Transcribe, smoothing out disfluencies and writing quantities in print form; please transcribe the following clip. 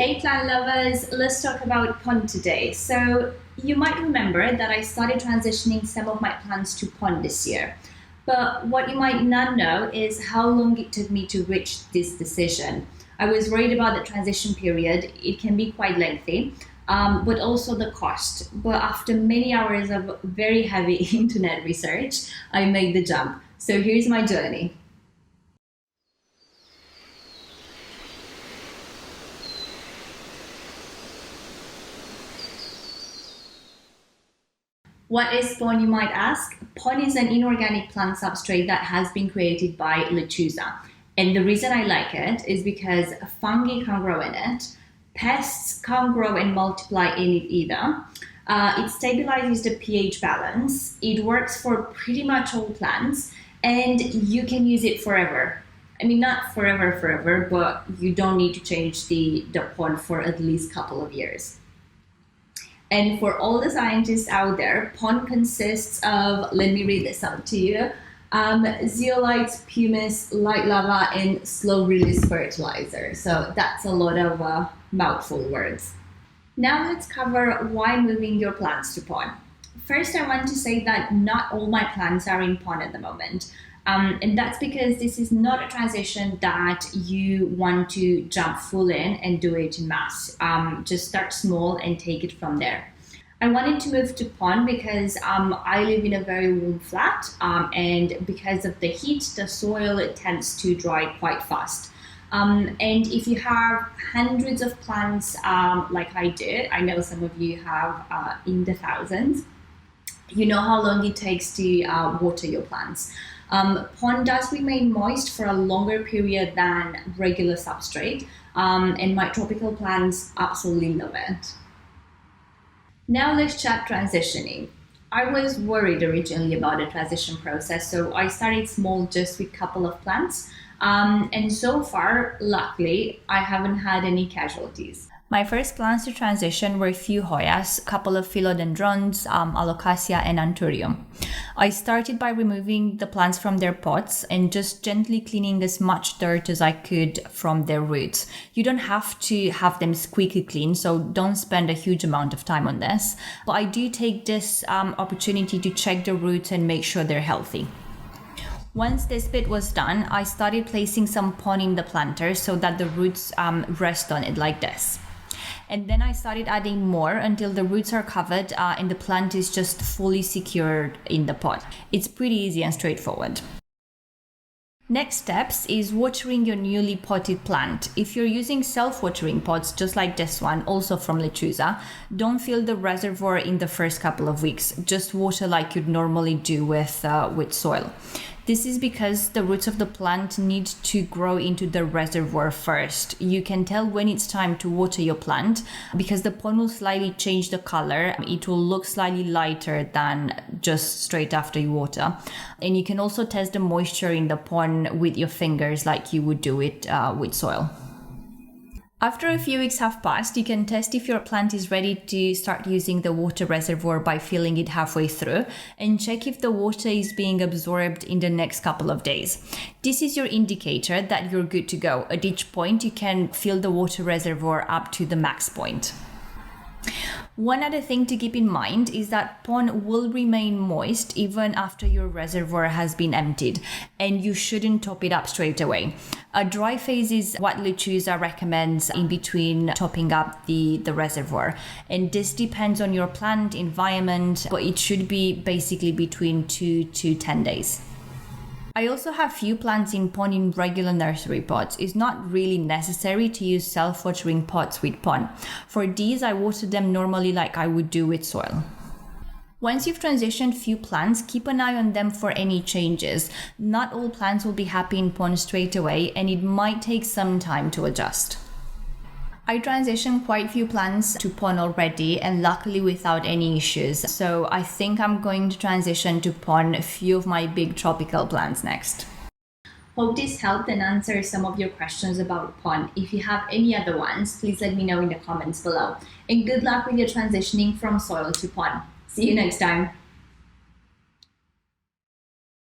Hey plant lovers, let's talk about pond today. So you might remember that I started transitioning some of my plants to pond this year. But what you might not know is how long it took me to reach this decision. I was worried about the transition period. It can be quite lengthy, but also the cost. But after many hours of very heavy internet research, I made the jump. So here's my journey. What is pon, you might ask? Pon is an inorganic plant substrate that has been created by Lechuza. And the reason I like it is because fungi can't grow in it, pests can't grow and multiply in it either. It stabilizes the pH balance, it works for pretty much all plants, and you can use it forever. I mean, not forever, but you don't need to change the pon for at least a couple of years. And for all the scientists out there, pon consists of, let me read this out to you, zeolites, pumice, light lava, and slow release fertilizer. So that's a lot of mouthful words. Now let's cover why moving your plants to pon. First, I want to say that not all my plants are in pon at the moment. And that's because this is not a transition that you want to jump full in and do it in mass. Just start small and take it from there. I wanted to move to pon because I live in a very warm flat, and because of the heat, the soil tends to dry quite fast. And if you have hundreds of plants like I do, I know some of you have in the thousands, you know how long it takes to water your plants. Pon does remain moist for a longer period than regular substrate, and my tropical plants absolutely love it. Now let's chat transitioning. I was worried originally about the transition process, so I started small just with a couple of plants, and so far, luckily, I haven't had any casualties. My first plants to transition were a few Hoyas, a couple of philodendrons, alocasia, and anthurium. I started by removing the plants from their pots and just gently cleaning as much dirt as I could from their roots. You don't have to have them squeaky clean, so don't spend a huge amount of time on this. But I do take this opportunity to check the roots and make sure they're healthy. Once this bit was done, I started placing some pon in the planter so that the roots rest on it like this. And then I started adding more until the roots are covered and the plant is just fully secured in the pot. It's pretty easy and straightforward. Next steps is watering your newly potted plant. If you're using self-watering pots, just like this one, also from Lechuza, don't fill the reservoir in the first couple of weeks. Just water like you'd normally do with soil. This is because the roots of the plant need to grow into the reservoir first. You can tell when it's time to water your plant because the pon will slightly change the color. It will look slightly lighter than just straight after you water. And you can also test the moisture in the pon with your fingers like you would do it with soil. After a few weeks have passed, you can test if your plant is ready to start using the water reservoir by filling it halfway through and check if the water is being absorbed in the next couple of days. This is your indicator that you're good to go. At each point, you can fill the water reservoir up to the max point. One other thing to keep in mind is that pon will remain moist even after your reservoir has been emptied, and you shouldn't top it up straight away. A dry phase is what Lechuza recommends in between topping up the reservoir, and this depends on your plant environment, but it should be basically between 2 to 10 days. I also have few plants in pon in regular nursery pots. It's not really necessary to use self-watering pots with pon. For these, I water them normally like I would do with soil. Once you've transitioned few plants, keep an eye on them for any changes. Not all plants will be happy in pon straight away, and it might take some time to adjust. I transitioned quite a few plants to pon already, and luckily without any issues. So I think I'm going to transition to pon a few of my big tropical plants next. Hope this helped and answered some of your questions about pon. If you have any other ones, please let me know in the comments below. And good luck with your transitioning from soil to pon. See you next time.